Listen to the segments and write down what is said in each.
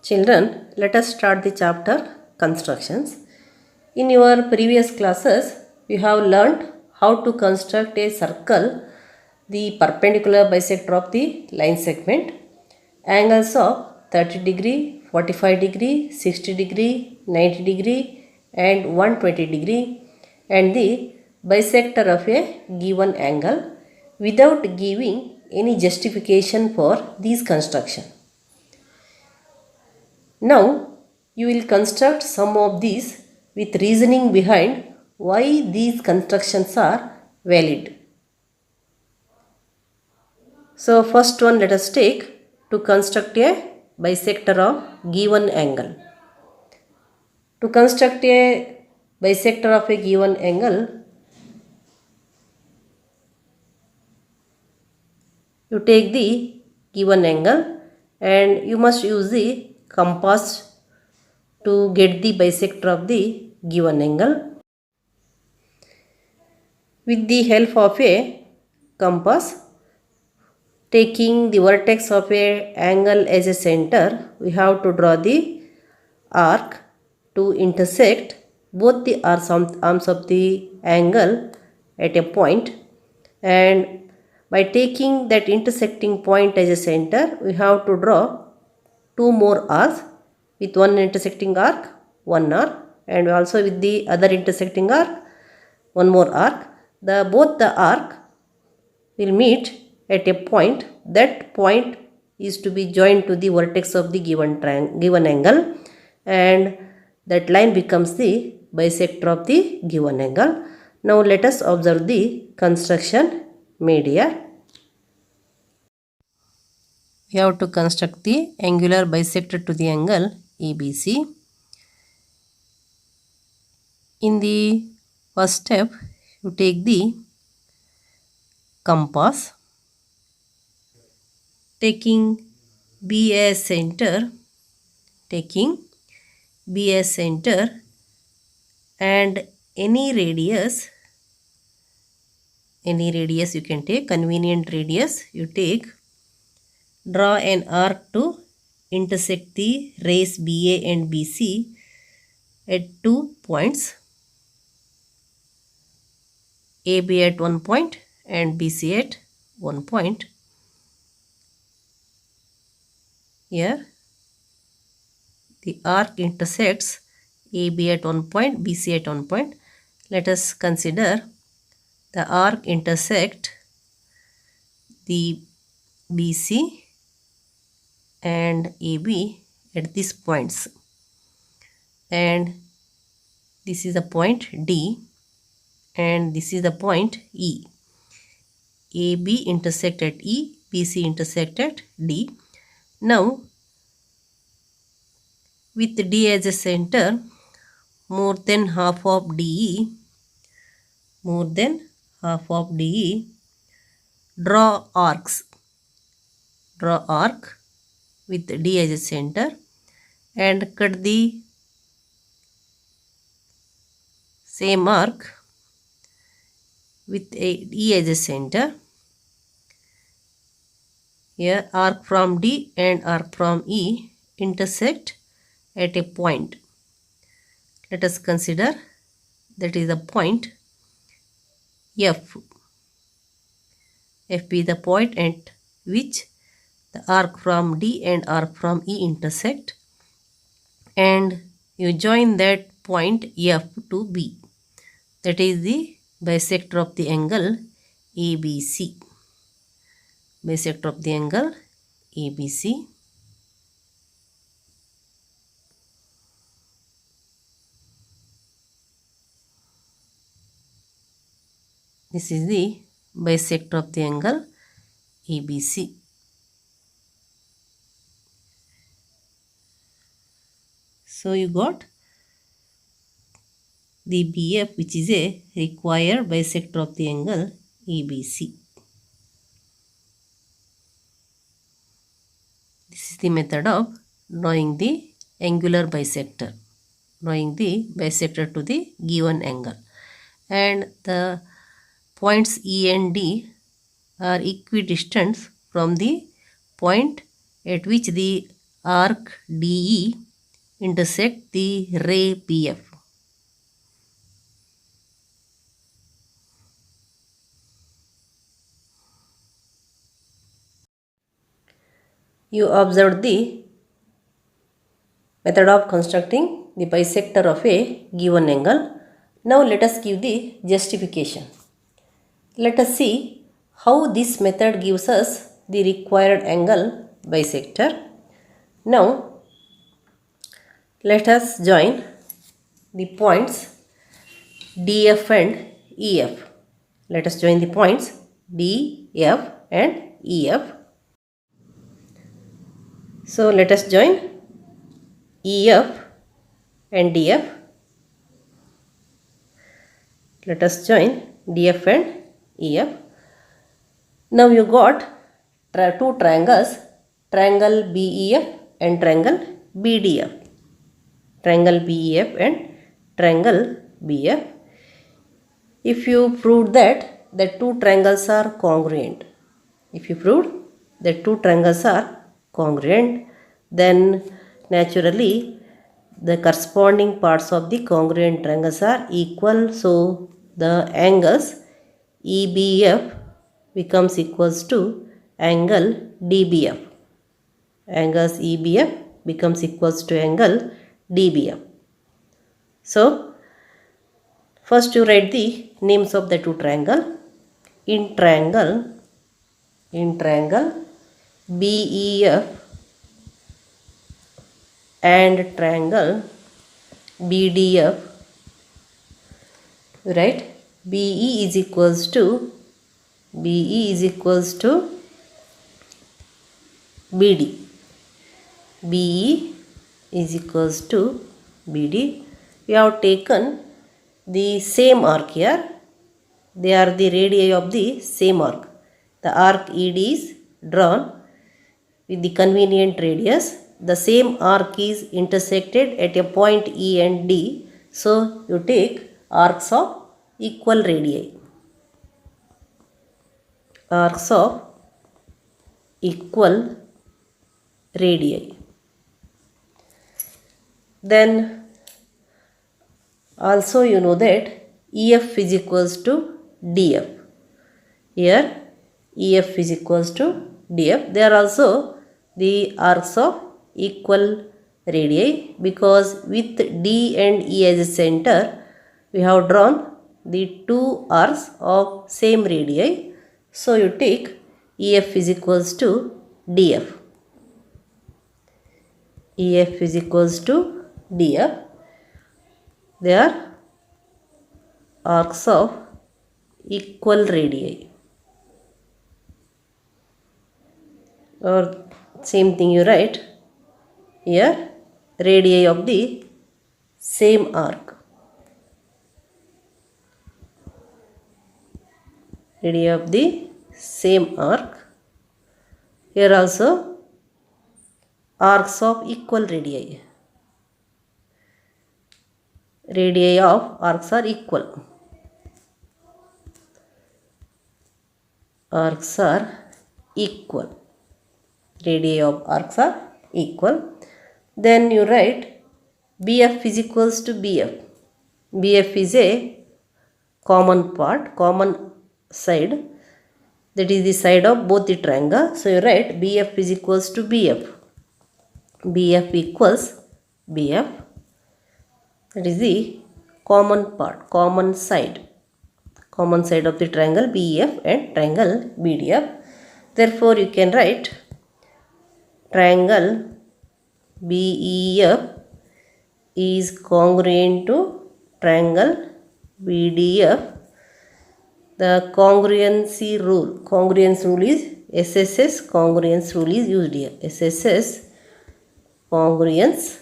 Children, let us start the chapter constructions. In your previous classes, you have learnt how to construct a circle, the perpendicular bisector of the line segment, angles of 30 degree, 45 degree, 60 degree, 90 degree and 120 degree, and the bisector of a given angle without giving any justification for these construction. Now you will construct some of these with reasoning behind why these constructions are valid. So first one, let us take to construct a bisector of given angle. To construct a bisector of a given angle, you take the given angle and you must use the compass to get the bisector of the given angle. With the help of a compass, taking the vertex of a angle as a center, we have to draw the arc to intersect both the arms of the angle at a point, and by taking that intersecting point as a center, we have to draw two more arcs, with one intersecting arc, one arc, and also with the other intersecting arc, one more arc. Both the arc will meet at a point. That point is to be joined to the vertex of the given angle, and that line becomes the bisector of the given angle. Now let us observe the construction made here. We have to construct the angular bisector to the angle ABC. In the first step, you take the compass, taking B as center, and any radius you can take, convenient radius you take. Draw an arc to intersect the rays BA and BC at 2 points, AB at 1 point and BC at 1 point. Here the arc intersects AB at 1 point, BC at 1 point. Let us consider the arc intersect the BC and AB at these points, and this is the point D and this is the point E. AB intersect at E, BC intersect at D. Now with D as a center, more than half of DE, draw arcs. Draw arc with D as a center and cut the same arc with E as a center. Here arc from D and arc from E intersect at a point. Let us consider that is the point F. F be the point at which the arc from D and arc from E intersect, and you join that point F to B. That is the bisector of the angle ABC. Bisector of the angle ABC. This is the bisector of the angle ABC. So you got the BF, which is a required bisector of the angle ABC. This is the method of drawing the angular bisector, to the given angle, and the points E and D are equidistant from the point at which the arc DE intersect the ray PF. You observed the method of constructing the bisector of a given angle. Now let us give the justification. Let us see how this method gives us the required angle bisector. Now let us join the points DF and EF. Let us join the points DF and EF. So let us join EF and DF. Let us join DF and EF. Now you got two triangles, triangle BEF and triangle BDF. Triangle BEF and triangle BF. If you proved that the two triangles are congruent, then naturally the corresponding parts of the congruent triangles are equal. So the angles EBF becomes equals to angle DBF. Angles EBF becomes equals to angle DBF. So first you write the names of the two triangle. In triangle BEF and triangle BDF, right? BE is equals to BD. BE is equals to BD. We have taken the same arc here. They are the radii of the same arc. The arc ED is drawn with the convenient radius. The same arc is intersected at a point E and D. So you take arcs of equal radii. Arcs of equal radii. Then also you know that EF is equals to DF. Here EF is equals to DF. They are also the arcs of equal radii, because with D and E as a center we have drawn the two arcs of same radii. So you take EF is equals to DF. EF is equals to DF. They are arcs of equal radii. Or same thing you write here, radii of the same arc. Radii of the same arc. Here also arcs of equal radii. Radii of arcs are equal. Arcs are equal. Radii of arcs are equal. Then you write BF is equals to BF. BF is a common part, common side, that is the side of both the triangle. So you write BF is equals to BF. BF equals BF. That is the common part, common side of the triangle BEF and triangle BDF. Therefore you can write triangle BEF is congruent to triangle BDF. The congruence rule is SSS congruence rule is used here. SSS congruence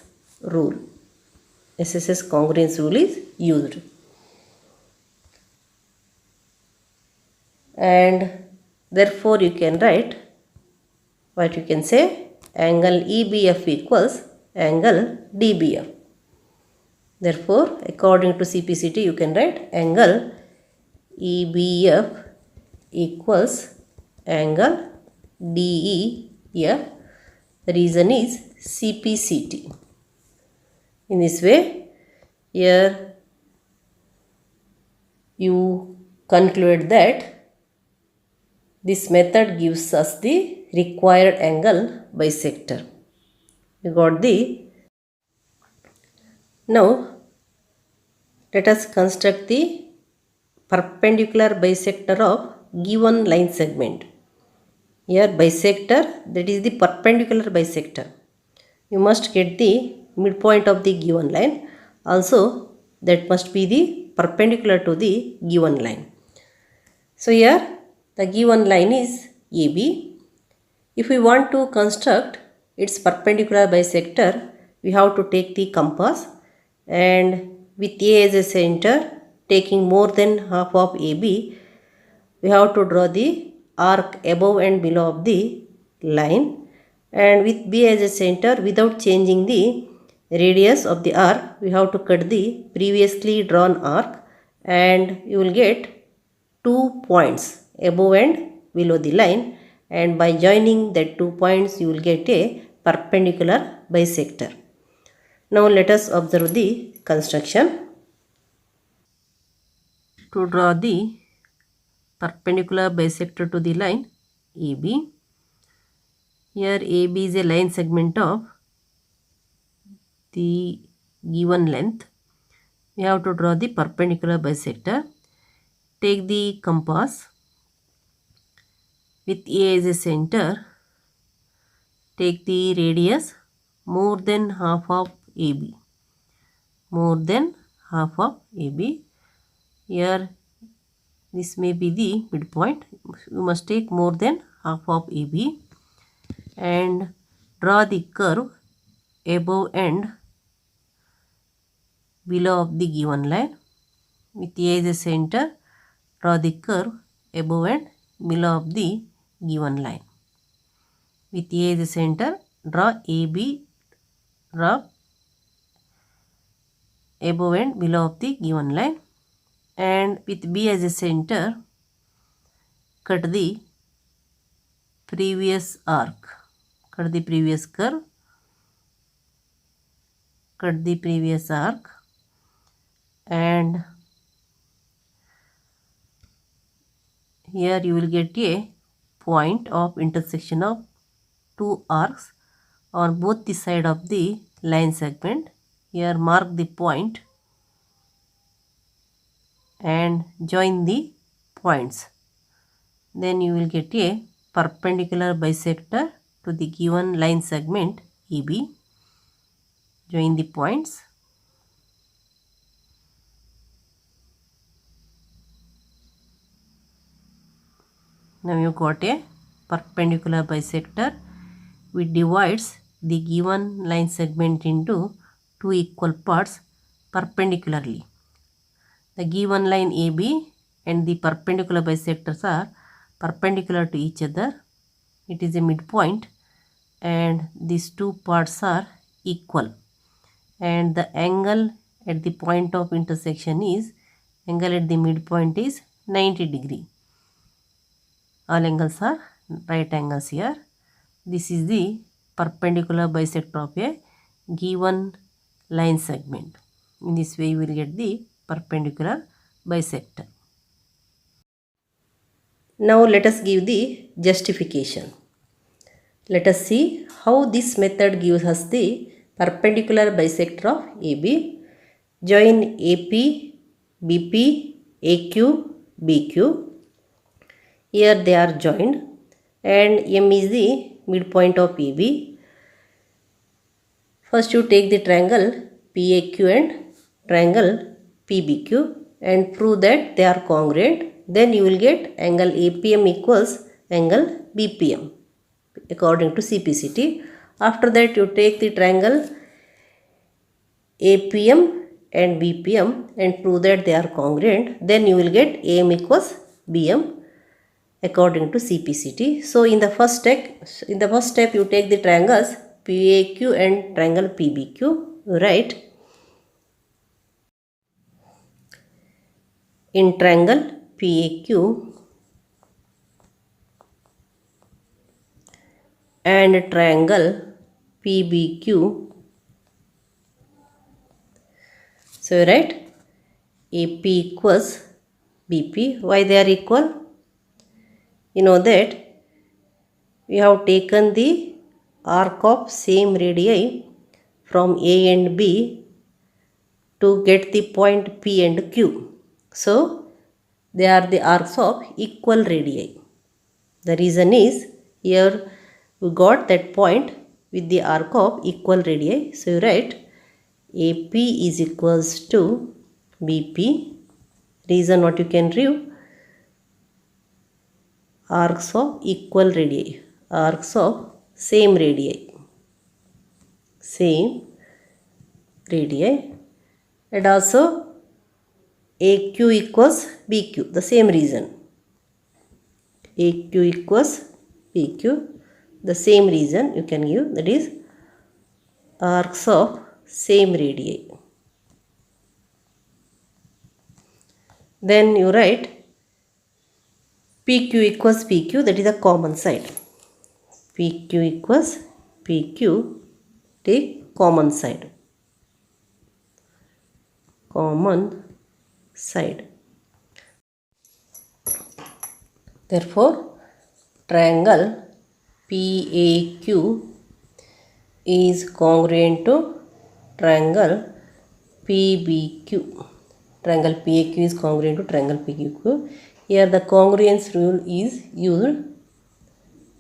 rule is used. And therefore you can write what you can say, angle EBF equals angle DBF. Therefore according to CPCT you can write angle EBF equals angle DEF. The reason is CPCT. In this way, here you conclude that this method gives us the required angle bisector. We got the. Now let us construct the perpendicular bisector of given line segment. Here bisector, that is the perpendicular bisector. You must get the midpoint of the given line. Also that must be the perpendicular to the given line. So here the given line is AB. If we want to construct its perpendicular bisector, we have to take the compass, and with A as a center, taking more than half of AB, we have to draw the arc above and below of the line, and with B as a center, without changing the radius of the arc, we have to cut the previously drawn arc, and you will get 2 points above and below the line, and by joining that 2 points you will get a perpendicular bisector. Now let us observe the construction. To draw the perpendicular bisector to the line AB, here AB is a line segment of the given length. We have to draw the perpendicular bisector. Take the compass. With A as a center, take the radius more than half of AB. More than half of AB. Here this may be the midpoint. You must take more than half of AB and draw the curve above and below of the given line. With A as a center, draw the curve above and below of the given line. With A as a center, draw AB, draw above and below of the given line, and with B as a center, cut the previous arc, cut the previous curve, cut the previous arc, and here you will get a point of intersection of two arcs on both the side of the line segment. Here mark the point and join the points. Then you will get a perpendicular bisector to the given line segment AB. Join the points. Now you got a perpendicular bisector which divides the given line segment into two equal parts perpendicularly. The given line AB and the perpendicular bisectors are perpendicular to each other. It is a midpoint and these two parts are equal, and the angle at the point of intersection is, angle at the midpoint is 90 degree. All angles are right angles here. This is the perpendicular bisector of a given line segment. In this way you will get the perpendicular bisector. Now let us give the justification. Let us see how this method gives us the perpendicular bisector of AB. Join AP, BP, AQ, BQ. Here they are joined, and M is the midpoint of AB. First you take the triangle PAQ and triangle PBQ and prove that they are congruent. Then you will get angle APM equals angle BPM according to CPCT. After that you take the triangle APM and BPM and prove that they are congruent. Then you will get AM equals BM according to CPCT. So in the first step you take the triangles PAQ and triangle PBQ, right? In triangle PAQ and triangle PBQ. So you write AP equals BP. Why they are equal? You know that we have taken the arc of same radii from A and B to get the point P and Q. So they are the arcs of equal radii. The reason is here we got that point with the arc of equal radii. So you write AP is equals to BP. Reason what you can read? Arcs of equal radii. Arcs of same radii. Same radii. And also AQ equals BQ. The same reason. AQ equals PQ. The same reason you can give, that is arcs of same radii. Then you write PQ equals PQ, that is a common side. PQ equals PQ, take common side. Common side. Therefore, triangle PAQ is congruent to triangle PBQ. Triangle PAQ is congruent to triangle PQQ. Here the congruence rule is used.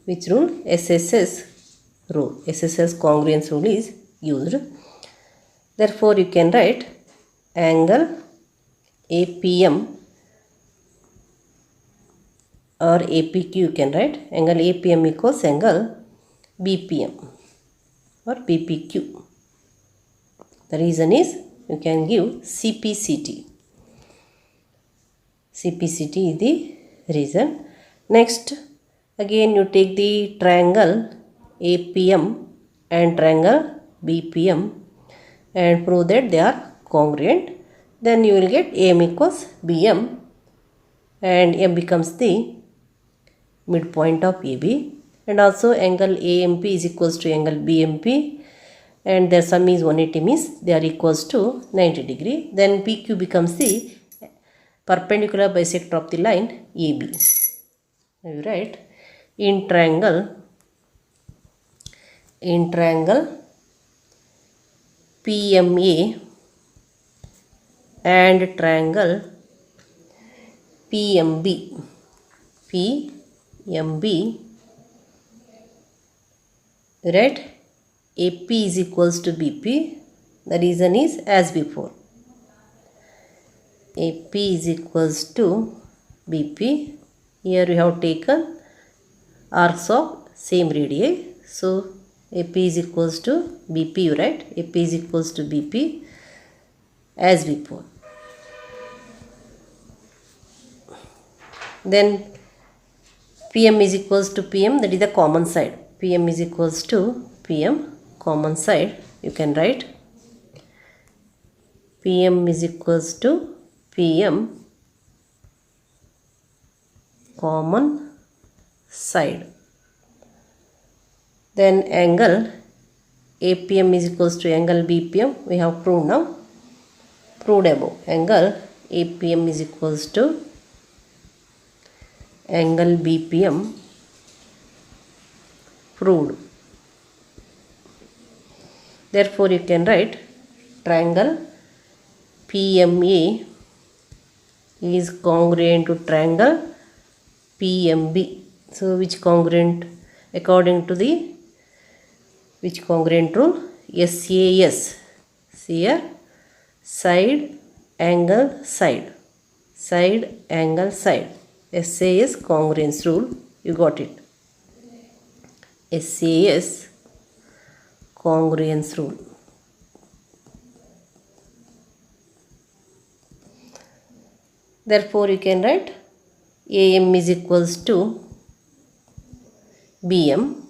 Which rule? SSS rule. SSS congruence rule is used. Therefore, you can write angle APM or APQ. You can write angle APM equals angle BPM or BPQ. The reason is you can give CPCT. CPCT is the reason. Next, again you take the triangle APM and triangle BPM and prove that they are congruent. Then you will get AM equals BM and M becomes the midpoint of AB. And also angle AMP is equals to angle BMP and their sum is 180, means they are equals to 90 degree. Then PQ becomes the perpendicular bisector of the line AB. Now you write in triangle PMA and triangle PMB. Right? AP is equals to BP. The reason is as before. AP is equals to BP. Here we have taken arcs of same radii. So AP is equals to BP, right? AP is equals to BP as before. Then PM is equals to PM, that is the common side. PM is equals to PM, common side. You can write PM is equals to PM, common side. Then angle APM is equals to angle BPM. We have proved now. Proved above. Angle APM is equals to angle BPM. Proved. Therefore, you can write triangle PMA is congruent to triangle PMB. So, which congruent according to the which congruent rule? SAS. See here, side, angle, side. Side, angle, side. SAS congruence rule. You got it. SAS congruence rule. Therefore, you can write AM is equals to BM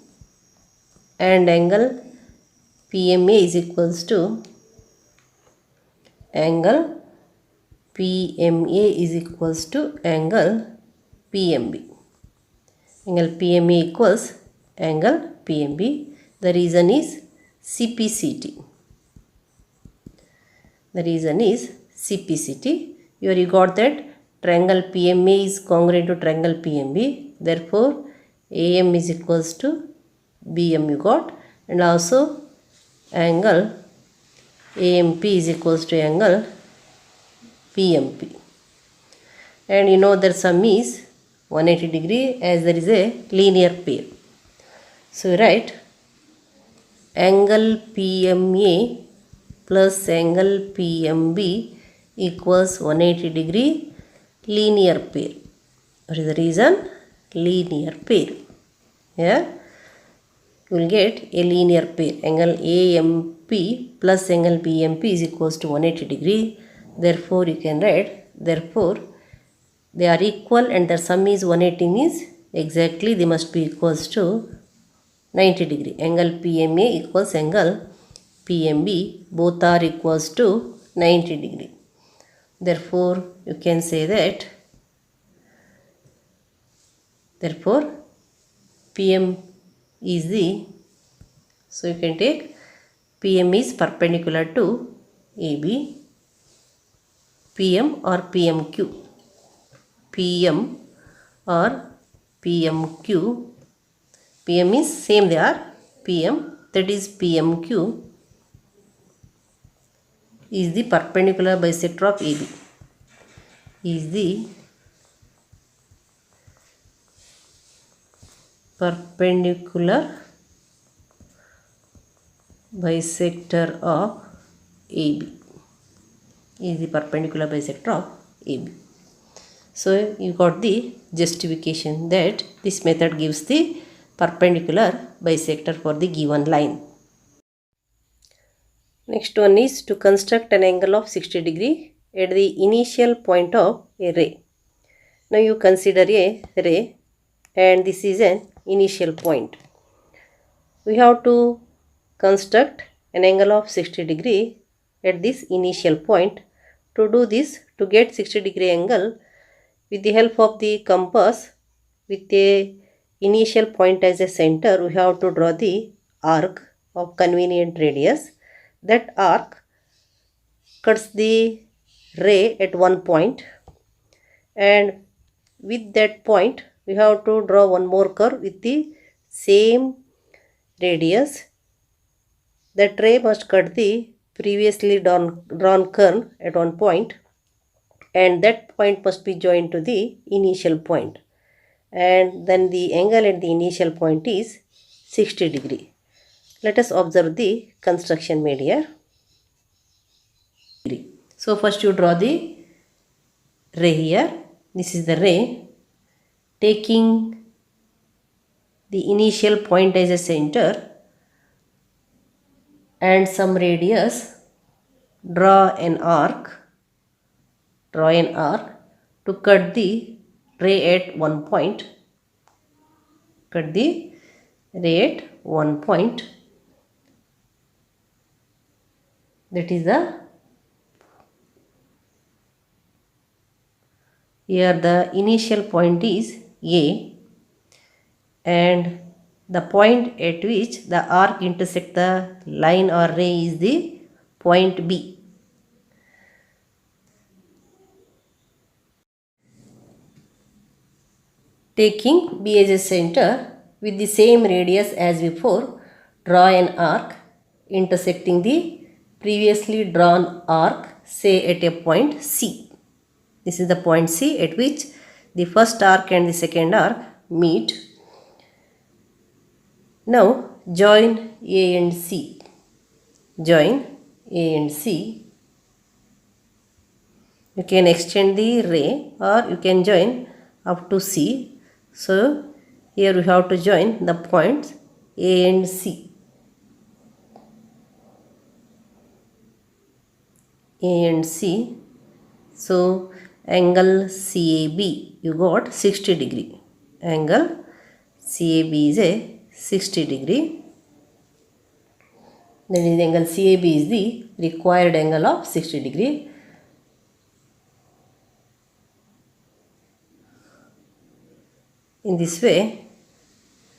and angle PMA is equals to angle PMA is equals to angle PMB. Angle PMA equals angle PMB. The reason is CPCT. The reason is CPCT. Here you got that triangle PMA is congruent to triangle PMB. Therefore, AM is equals to BM you got, and also angle AMP is equals to angle PMP. And you know their sum is 180 degree as there is a linear pair. So we write angle PMA plus angle PMB equals 180 degree linear pair. What is the reason? Linear pair. Here you will get a linear pair. Angle AMP plus angle PMP is equals to 180 degree. Therefore you can write, therefore they are equal and their sum is 180 means exactly they must be equals to 90 degree. Angle PMA equals angle PMB, both are equals to 90 degree. Therefore you can say that, therefore PM is the, so you can take PM is perpendicular to AB, PM or PMQ, PM or PMQ, PM is same they are, PM, that is PMQ is the perpendicular bisector of AB, is the perpendicular bisector of AB, is the perpendicular bisector of AB. So you got the justification that this method gives the perpendicular bisector for the given line. Next one is to construct an angle of 60 degree at the initial point of a ray. Now you consider a ray and this is an initial point. We have to construct an angle of 60 degree at this initial point. To do this, to get 60 degree angle, with the help of the compass with a initial point as a center, we have to draw the arc of convenient radius. That arc cuts the ray at one point, and with that point we have to draw one more curve with the same radius. That ray must cut the previously drawn curve at one point, and that point must be joined to the initial point, and then the angle at the initial point is 60 degree. Let us observe the construction made here. So first you draw the ray here. This is the ray. Taking the initial point as a center and some radius, draw an arc to cut the ray at one point. Cut the ray at one point. That is the, here the initial point is A, and the point at which the arc intersects the line or ray is the point B. Taking B as a center with the same radius as before, draw an arc intersecting the previously drawn arc, say at a point C. This is the point C at which the first arc and the second arc meet. Now join A and C. Join A and C. You can extend the ray or you can join up to C. So here we have to join the points A and C. A and C. So angle CAB, you got 60 degree. Angle CAB is a 60 degree. Then the angle CAB is the required angle of 60 degree. In this way,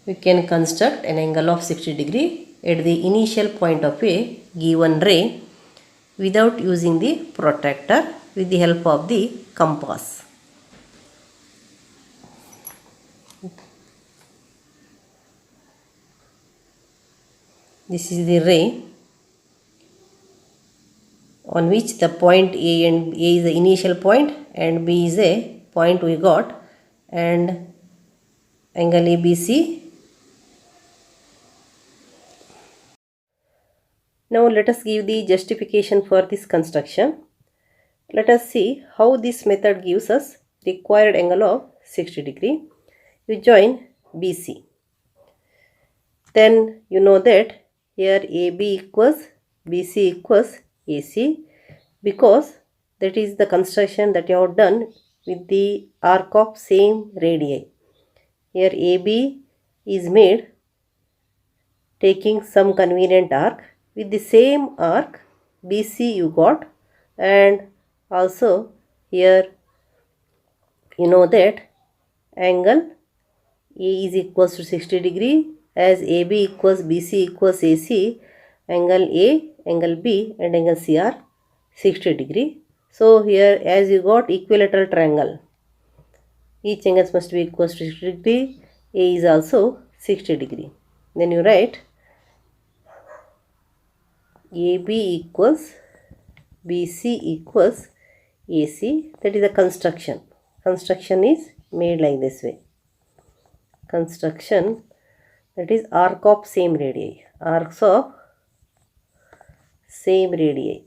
we can construct an angle of 60 degree at the initial point of a given ray without using the protractor with the help of the compass. This is the ray on which the point A is the initial point and B is a point we got, and angle ABC. Now let us give the justification for this construction. Let us see how this method gives us required angle of 60 degree. You join BC. Then you know that here AB equals BC equals AC, because that is the construction that you have done with the arc of same radii. Here AB is made taking some convenient arc. With the same arc BC you got, and also here you know that angle A is equals to 60 degree. As AB equals BC equals AC, angle A, angle B and angle C are 60 degree. So here as you got equilateral triangle, each angles must be equals to 60 degree. A is also 60 degree. Then you write AB equals BC equals AC. That is the construction. Construction is made like this way. Construction, that is arc of same radii. Arcs of same radii.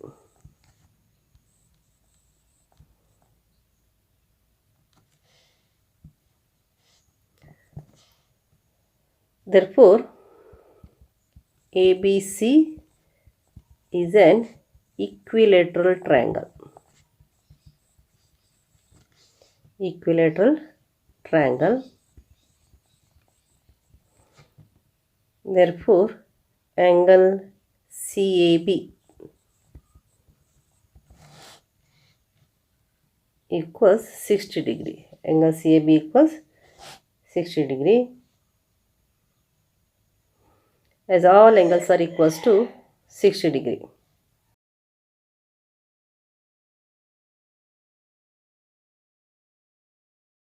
Therefore, ABC is an equilateral triangle. Equilateral triangle. Therefore, angle CAB equals 60 degree. Angle CAB equals 60 degree. As all angles are equals to 60 degree.